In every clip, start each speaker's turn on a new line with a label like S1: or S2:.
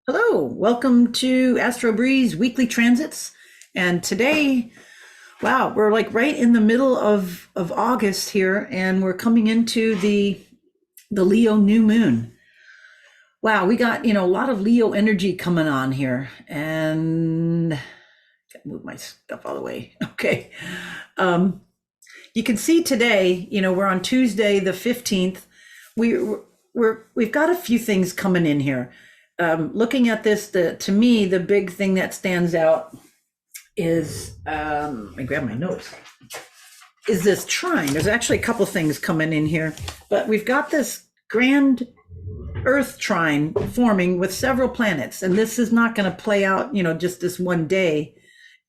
S1: Hello, welcome to Astro Breeze Weekly Transits. And today, wow, we're like right in the middle of August here, and we're coming into the Leo new moon. Wow, we got, a lot of Leo energy coming on here. And gotta move my stuff all the way. Okay. Um, you can see today, we're on Tuesday the 15th. We've got a few things coming in here. Looking at this, to me, the big thing that stands out is, let me grab my notes, is this trine. There's actually a couple things coming in here, but we've got this grand Earth trine forming with several planets, and this is not going to play out, just this one day.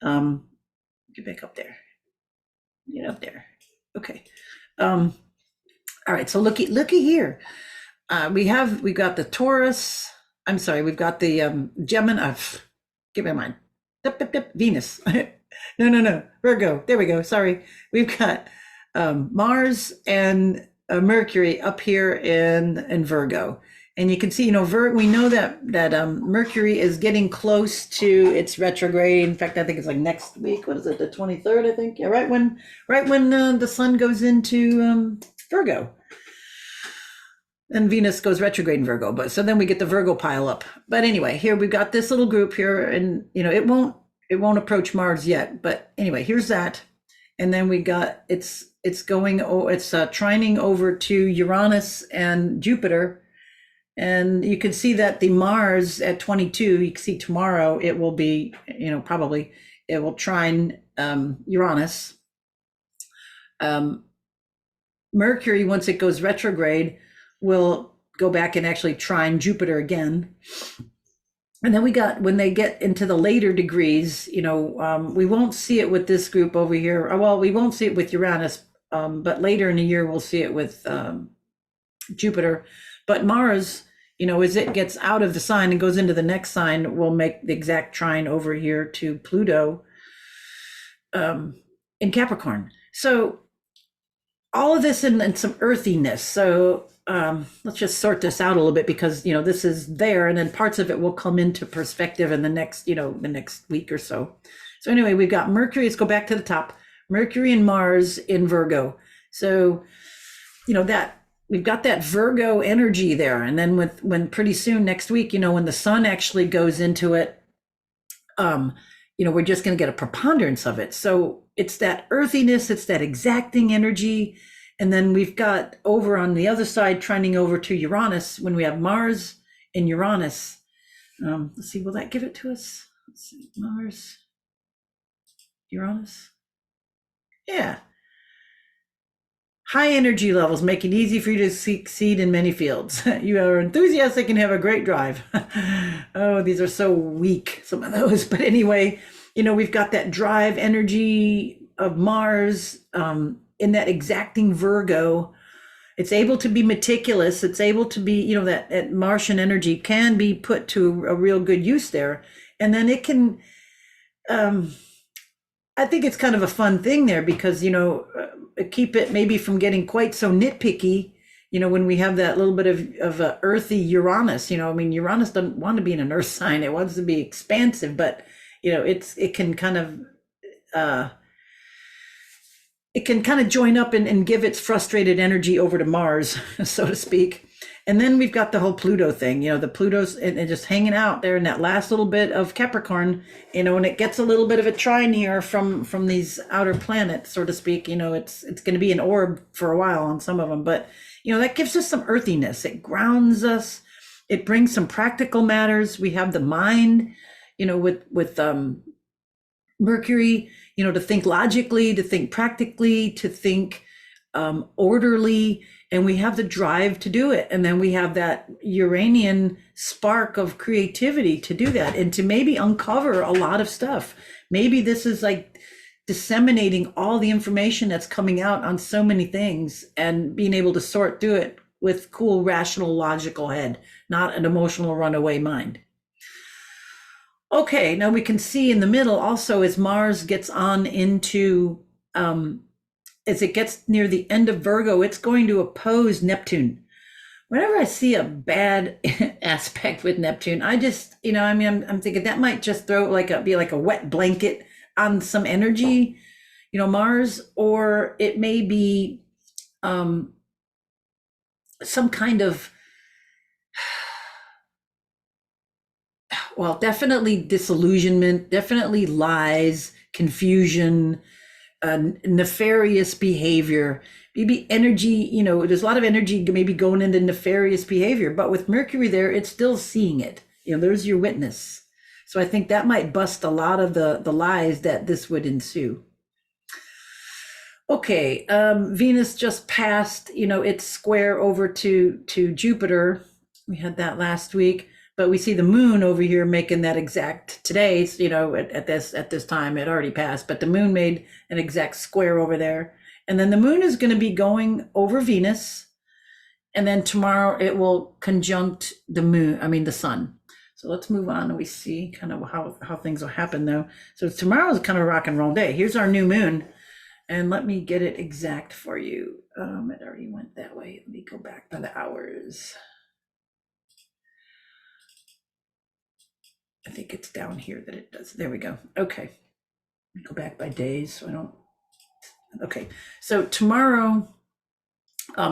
S1: Get back up there. Get up there. Okay. All right. So looky here. We've got the Taurus. I'm sorry, we've got the Gemini. Give me mine. Venus. No. Virgo. There we go. Sorry. We've got Mars and Mercury up here in Virgo. And you can see, we know that Mercury is getting close to its retrograde. In fact, I think it's like next week. What is it? The 23rd, I think. Yeah, right when the sun goes into Virgo. And Venus goes retrograde in Virgo, but so then we get the Virgo pile up. But anyway, here we've got this little group here, and it won't approach Mars yet. But anyway, here's that, and then we got it's trining over to Uranus and Jupiter, and you can see that the Mars at 22. You can see tomorrow it will be, probably it will trine Uranus. Mercury, once it goes retrograde, will go back and actually trine Jupiter again. And then when they get into the later degrees, we won't see it with this group over here. Well, we won't see it with Uranus, but later in the year, we'll see it with Jupiter. But Mars, as it gets out of the sign and goes into the next sign, will make the exact trine over here to Pluto in Capricorn. So all of this and some earthiness. So let's just sort this out a little bit, because this is there, and then parts of it will come into perspective in the next week or so. So anyway, we've got Mercury. Let's go back to the top. Mercury and Mars in Virgo. So that we've got that Virgo energy there, and then when pretty soon next week, when the sun actually goes into it, we're just going to get a preponderance of it. So it's that earthiness, it's that exacting energy. And then we've got over on the other side, trending over to Uranus, when we have Mars and Uranus. Let's see, will that give it to us? Let's see, Mars, Uranus. Yeah. High energy levels make it easy for you to succeed in many fields. You are enthusiastic and have a great drive. Oh, these are so weak, some of those. But anyway, we've got that drive energy of Mars, in that exacting Virgo. It's able to be meticulous. It's able to be, that Martian energy can be put to a real good use there. And then it can, I think it's kind of a fun thing there, because, keep it maybe from getting quite so nitpicky, when we have that little bit of a earthy Uranus. Uranus doesn't want to be in an earth sign. It wants to be expansive, but, it can kind of join up and give its frustrated energy over to Mars, so to speak. And then we've got the whole Pluto thing, the Pluto's and just hanging out there in that last little bit of Capricorn, and it gets a little bit of a trine here from these outer planets, so to speak. It's going to be an orb for a while on some of them, but, that gives us some earthiness. It grounds us. It brings some practical matters. We have the mind, with Mercury, to think logically, to think practically, to think orderly, and we have the drive to do it. And then we have that Uranian spark of creativity to do that, and to maybe uncover a lot of stuff. Maybe this is like disseminating all the information that's coming out on so many things, and being able to sort through it with cool, rational, logical head, not an emotional runaway mind. Okay, now we can see in the middle also, as Mars gets on into, as it gets near the end of Virgo, it's going to oppose Neptune. Whenever I see a bad aspect with Neptune. I just, I mean, I'm thinking that might just be like a wet blanket on some energy, Mars, or it may be some kind of, well, definitely disillusionment, definitely lies, confusion, nefarious behavior, maybe energy, there's a lot of energy maybe going into nefarious behavior, but with Mercury there, it's still seeing it. There's your witness. So I think that might bust a lot of the lies that this would ensue. Okay, Venus just passed, its square over to Jupiter. We had that last week, but we see the moon over here making that exact today, at this time it already passed, but the moon made an exact square over there. And then the moon is going to be going over Venus, and then tomorrow it will conjunct the sun. So let's move on and we see kind of how things will happen though. So tomorrow is kind of a rock and roll day. Here's our new moon. And let me get it exact for you. It already went that way. Let me go back by the hours. I think it's down here that it does. There we go. Okay. Let me go back by days so I don't. Okay. So tomorrow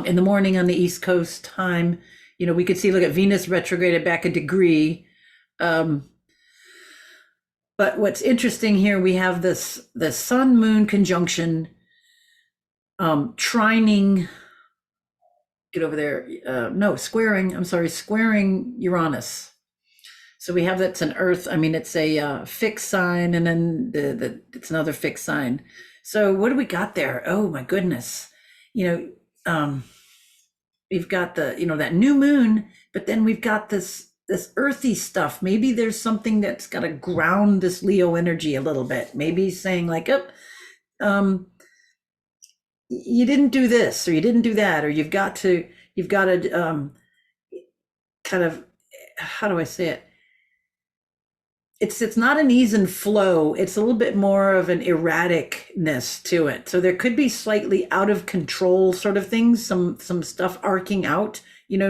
S1: in the morning on the East Coast time, we could see, look at Venus retrograded back a degree. But what's interesting here, we have the sun moon conjunction trining, get over there, squaring Uranus. So we have that's an Earth, it's a fixed sign, and then it's another fixed sign. So what do we got there? Oh my goodness. We've got that new moon, but then we've got this earthy stuff. Maybe there's something that's got to ground this Leo energy a little bit. Maybe saying like, you didn't do this, or you didn't do that, or you've got to kind of, how do I say it? It's not an ease and flow. It's a little bit more of an erraticness to it. So there could be slightly out of control sort of things, some stuff arcing out.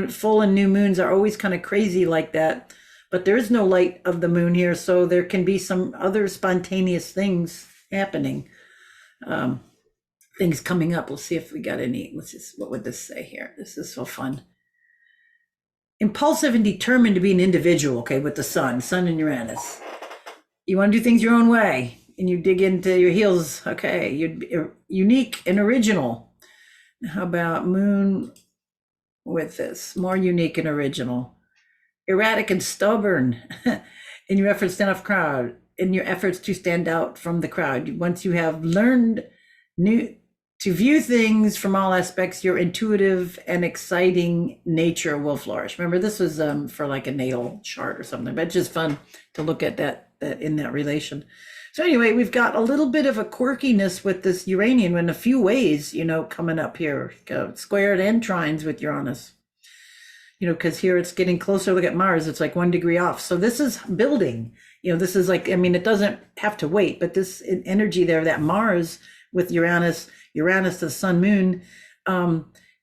S1: Full and new moons are always kind of crazy like that, but there is no light of the moon here. So there can be some other spontaneous things happening, things coming up. We'll see if we got any. What would this say here? This is so fun. Impulsive and determined to be an individual, okay, with the sun and Uranus. You want to do things your own way and you dig into your heels, okay, you're unique and original. How about moon with this? More unique and original. Erratic and stubborn in your efforts to stand out from the crowd. Once you have learned to view things from all aspects, your intuitive and exciting nature will flourish. Remember, this was for like a natal chart or something, but it's just fun to look at that in that relation. So anyway, we've got a little bit of a quirkiness with this Uranian in a few ways, coming up here, squared and trines with Uranus. Because here it's getting closer. Look at Mars, it's like 1 degree off. So this is building, this is like, it doesn't have to wait, but this energy there, that Mars with Uranus, the sun moon,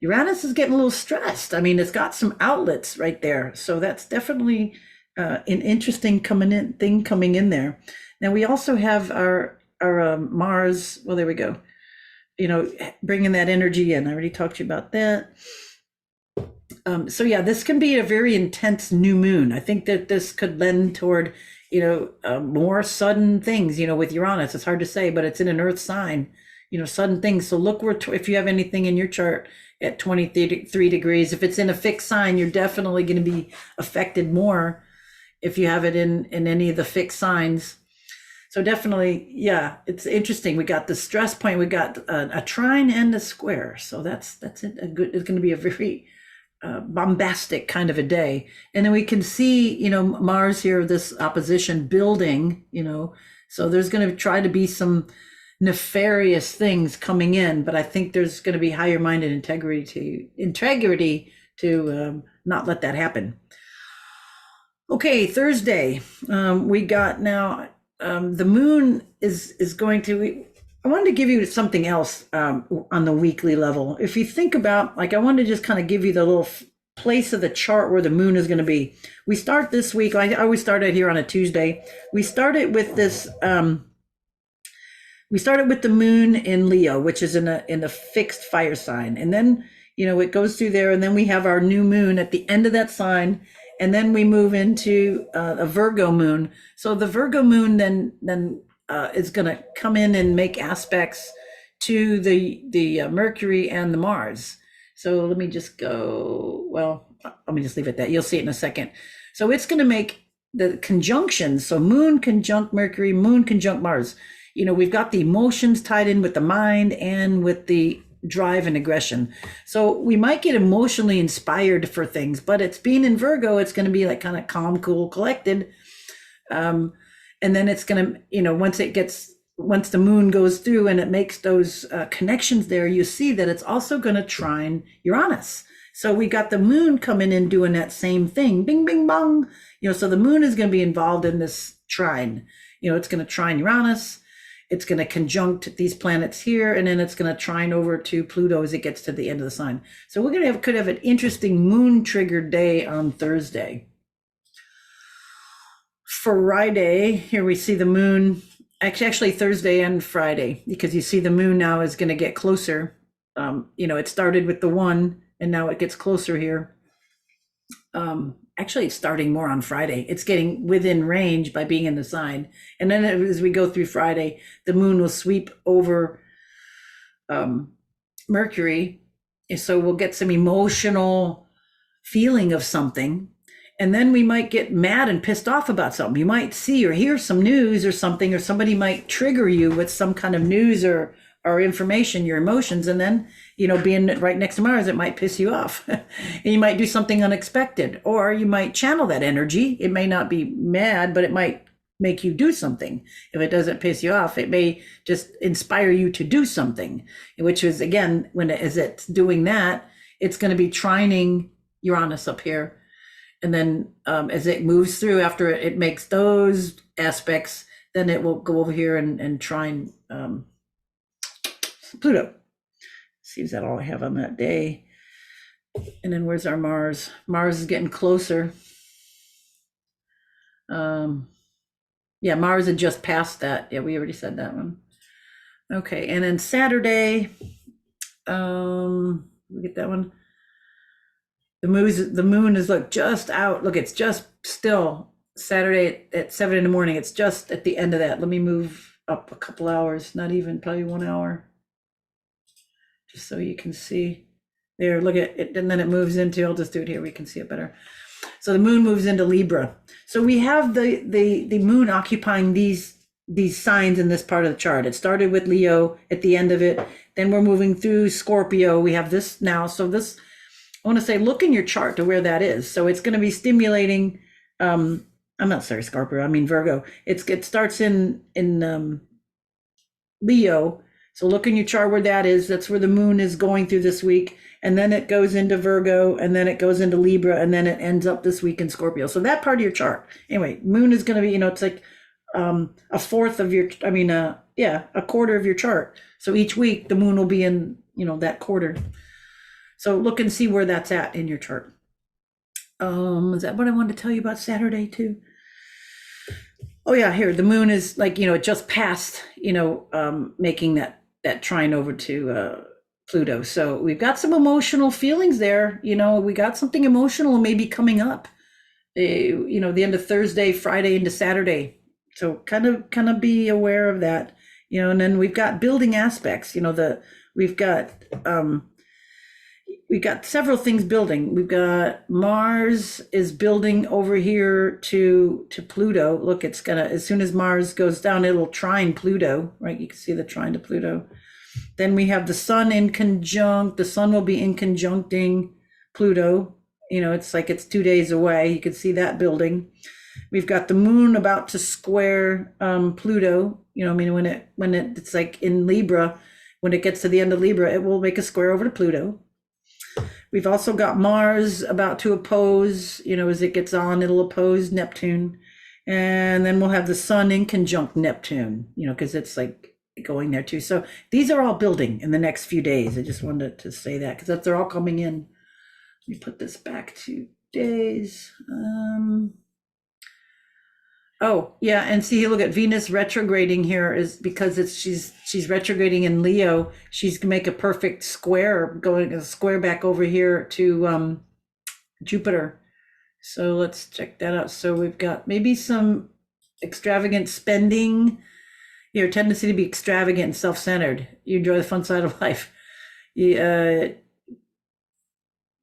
S1: Uranus is getting a little stressed. It's got some outlets right there. So that's definitely an interesting thing coming in there. Now we also have our Mars, well, there we go, bringing that energy in. I already talked to you about that. So yeah, this can be a very intense new moon. I think that this could lend toward, more sudden things, with Uranus. It's hard to say, but it's in an Earth sign, sudden things. So look if you have anything in your chart at 23 degrees, if it's in a fixed sign, you're definitely going to be affected more if you have it in any of the fixed signs. So definitely, yeah, it's interesting. We got the stress point, we got a trine and a square. So that's it. It's going to be a very bombastic kind of a day. And then we can see, Mars here, this opposition building, so there's going to try to be some nefarious things coming in, but I think there's going to be higher minded integrity to not let that happen. Okay, Thursday, we got now, the moon is going to, I wanted to give you something else on the weekly level. If you think about, I wanted to just kind of give you the little place of the chart where the moon is going to be. We start this week. I always start it here on a Tuesday. We started with this. We started with the moon in Leo, which is in a fixed fire sign, and then it goes through there, and then we have our new moon at the end of that sign, and then we move into a Virgo moon. So the Virgo moon then is going to come in and make aspects to the Mercury and the Mars. So let me just go. Well, let me just leave it at that. You'll see it in a second. So it's going to make the conjunctions. So moon conjunct Mercury, moon conjunct Mars. We've got the emotions tied in with the mind and with the drive and aggression. So we might get emotionally inspired for things, but it's being in Virgo, it's going to be like kind of calm, cool, collected. And then it's going to, once the moon goes through and it makes those connections there, you see that it's also going to trine Uranus. So we got the moon coming in doing that same thing, bing, bing, bong. So the moon is going to be involved in this trine. It's going to trine Uranus. It's going to conjunct these planets here, and then it's going to trine over to Pluto as it gets to the end of the sign. So we're going to could have an interesting moon-triggered day on Thursday. Friday, here we see the moon, actually Thursday and Friday, because you see the moon now is going to get closer. It started with the 1, and now it gets closer here. Actually, it's starting more on Friday. It's getting within range by being in the sign. And then as we go through Friday, the moon will sweep over Mercury. And so we'll get some emotional feeling of something. And then we might get mad and pissed off about something. You might see or hear some news or something, or somebody might trigger you with some kind of news or information, your emotions. And then, being right next to Mars, it might piss you off. And you might do something unexpected, or you might channel that energy. It may not be mad, but it might make you do something. If it doesn't piss you off, it may just inspire you to do something, which is, again, as it's doing that, it's going to be trining Uranus up here. And then as it moves through, after it makes those aspects, then it will go over here and trine Pluto. Seems that all I have on that day. And then where's our Mars? Mars is getting closer. Yeah, Mars had just passed that. Yeah, we already said that one. Okay, and then Saturday, we get that one. The moon is just out. Look, it's just still Saturday at 7 in the morning. It's just at the end of that. Let me move up a couple hours, not even, probably 1 hour. Just so you can see there, look at it, and then it moves into, I'll just do it here, we can see it better. So the moon moves into Libra. So we have the moon occupying these signs in this part of the chart. It started with Leo at the end of it. Then we're moving through Scorpio. We have this now. So this, I want to say, look in your chart to where that is. So it's going to be stimulating, I'm not sorry, Scorpio, I mean Virgo. It starts in Leo. So look in your chart where that is. That's where the moon is going through this week. And then it goes into Virgo, and then it goes into Libra, and then it ends up this week in Scorpio. So that part of your chart. Anyway, moon is going to be, it's like a fourth of your, a quarter of your chart. So each week the moon will be in, that quarter. So look and see where that's at in your chart. Is that what I wanted to tell you about Saturday too? Oh yeah, here, the moon is it just passed, making that trine over to Pluto. So we've got some emotional feelings there. We got something emotional maybe coming up, the end of Thursday, Friday into Saturday. So kind of be aware of that, and then we've got building aspects, we've got several things building. We've got Mars is building over here to Pluto. Look, it's gonna, as soon as Mars goes down, it'll trine Pluto, right? You can see the trine to Pluto. Then we have the sun in conjunct. The sun will be in conjuncting Pluto. It's like it's 2 days away. You can see that building. We've got the moon about to square Pluto. When it's like in Libra, when it gets to the end of Libra, it will make a square over to Pluto. We've also got Mars about to oppose, as it gets on, it'll oppose Neptune. And then we'll have the sun in conjunct Neptune, because it's like going there too. So these are all building in the next few days. I just wanted to say that because they're all coming in. me put this back 2 days. Oh, yeah, and see, look at Venus retrograding here is because she's retrograding in Leo. She's gonna make a perfect square, going a square back over here to Jupiter. So let's check that out. So we've got maybe some extravagant spending, your tendency to be extravagant and self-centered. You enjoy the fun side of life.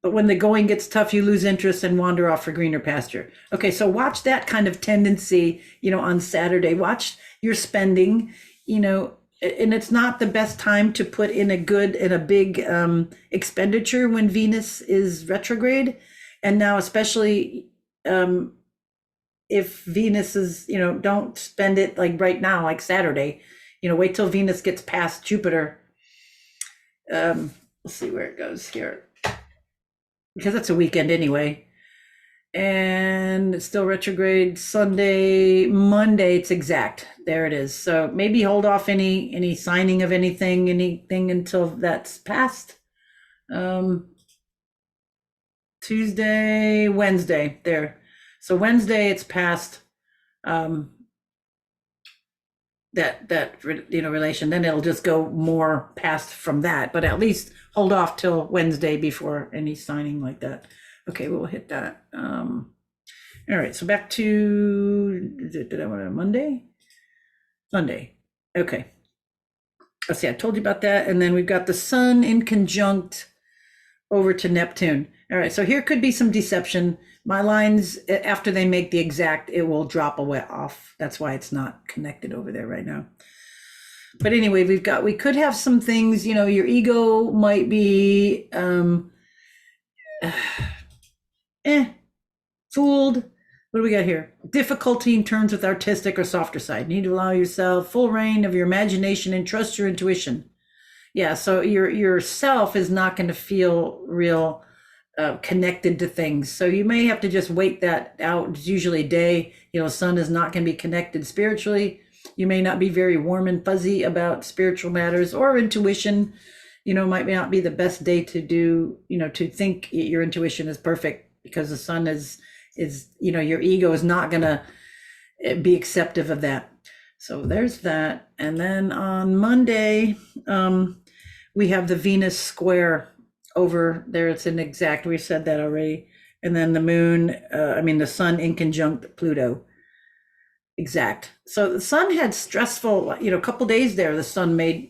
S1: But when the going gets tough, you lose interest and wander off for greener pasture. Okay, so watch that kind of tendency, on Saturday. Watch your spending, and it's not the best time to put in a big expenditure when Venus is retrograde. And now, especially if Venus is, don't spend it like right now, like Saturday, wait till Venus gets past Jupiter. Let's see where it goes here, because that's a weekend anyway. And it's still retrograde Sunday, Monday, it's exact. There it is. So maybe hold off any signing of anything until that's passed. Tuesday, Wednesday, there. So Wednesday, it's past that relation. Then it'll just go more past from that, but at least hold off till Wednesday before any signing like that. Okay, we'll hit that. All right, so back to, did I want to Monday? Okay. Let's see, I told you about that. And then we've got the sun in conjunct over to Neptune. All right, so here could be some deception. My lines, after they make the exact, it will drop away off. That's why it's not connected over there right now. But anyway, we could have some things, your ego might be fooled. What do we got here? Difficulty in terms with artistic or softer side. You need to allow yourself full reign of your imagination and trust your intuition. Yeah, so your self is not going to feel real connected to things. So you may have to just wait that out. It's usually a day. Sun is not going to be connected spiritually. You may not be very warm and fuzzy about spiritual matters or intuition. Might not be the best day to do, to think your intuition is perfect, because the sun is your ego is not going to be acceptive of that. So there's that. And then on Monday, we have the Venus square over there. It's an exact, we said that already. And then the moon, the sun in conjunct Pluto. Exact. So the sun had stressful, a couple days there, the sun made,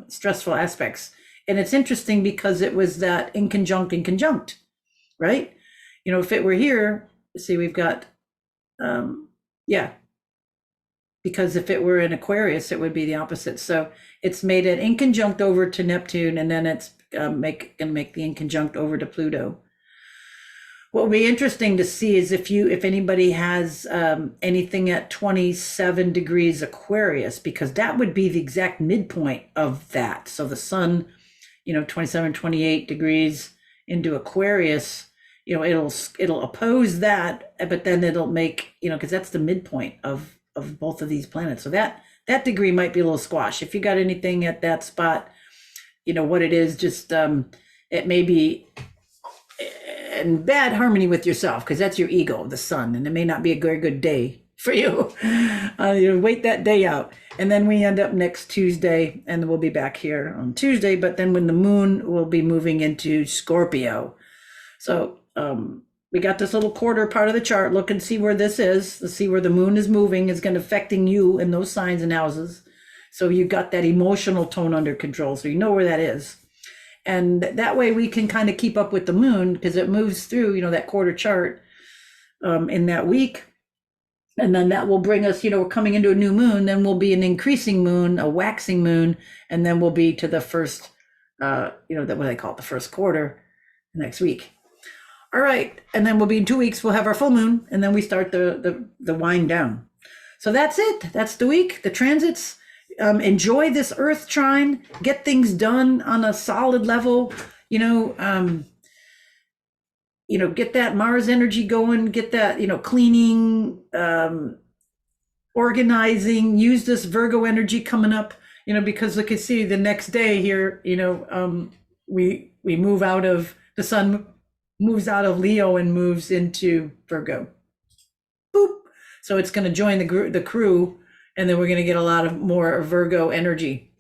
S1: stressful aspects. And it's interesting because it was that in conjunct, right? If it were here, see, we've got, because if it were in Aquarius, it would be the opposite. So it's made it in conjunct over to Neptune, and then it's gonna make the in conjunct over to Pluto. What will be interesting to see is if anybody has anything at 27 degrees Aquarius, because that would be the exact midpoint of that. So the sun, 27, 28 degrees into Aquarius, it'll oppose that, but then it'll make, because that's the midpoint of both of these planets. So that degree might be a little squash. If you got anything at that spot, what it is, just it may be in bad harmony with yourself, because that's your ego, the sun, and it may not be a very good day for you. Wait that day out. And then we end up next Tuesday, and we'll be back here on Tuesday, but then when the moon will be moving into Scorpio. So we got this little quarter part of the chart. Look and see where this is. Let's see where the moon is moving. It's going to affecting you in those signs and houses. So you got that emotional tone under control. So you know where that is. And that way we can kind of keep up with the moon, because it moves through, that quarter chart in that week. And then that will bring us, we're coming into a new moon, then we'll be an increasing moon, a waxing moon, and then we'll be to the first, what they call it, the first quarter next week. All right. And then we'll be in 2 weeks, we'll have our full moon, and then we start the wind down. So that's it. That's the week, the transits. Enjoy this Earth trine, get things done on a solid level, get that Mars energy going, get that, cleaning, organizing, use this Virgo energy coming up, because look, you see the next day here, we move out of the sun moves out of Leo and moves into Virgo. Boop. So it's going to join the crew, and then we're going to get a lot of more Virgo energy.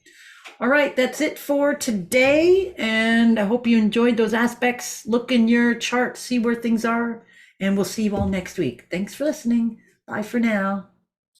S1: All right, that's it for today. And I hope you enjoyed those aspects. Look in your chart, see where things are, and we'll see you all next week. Thanks for listening. Bye for now.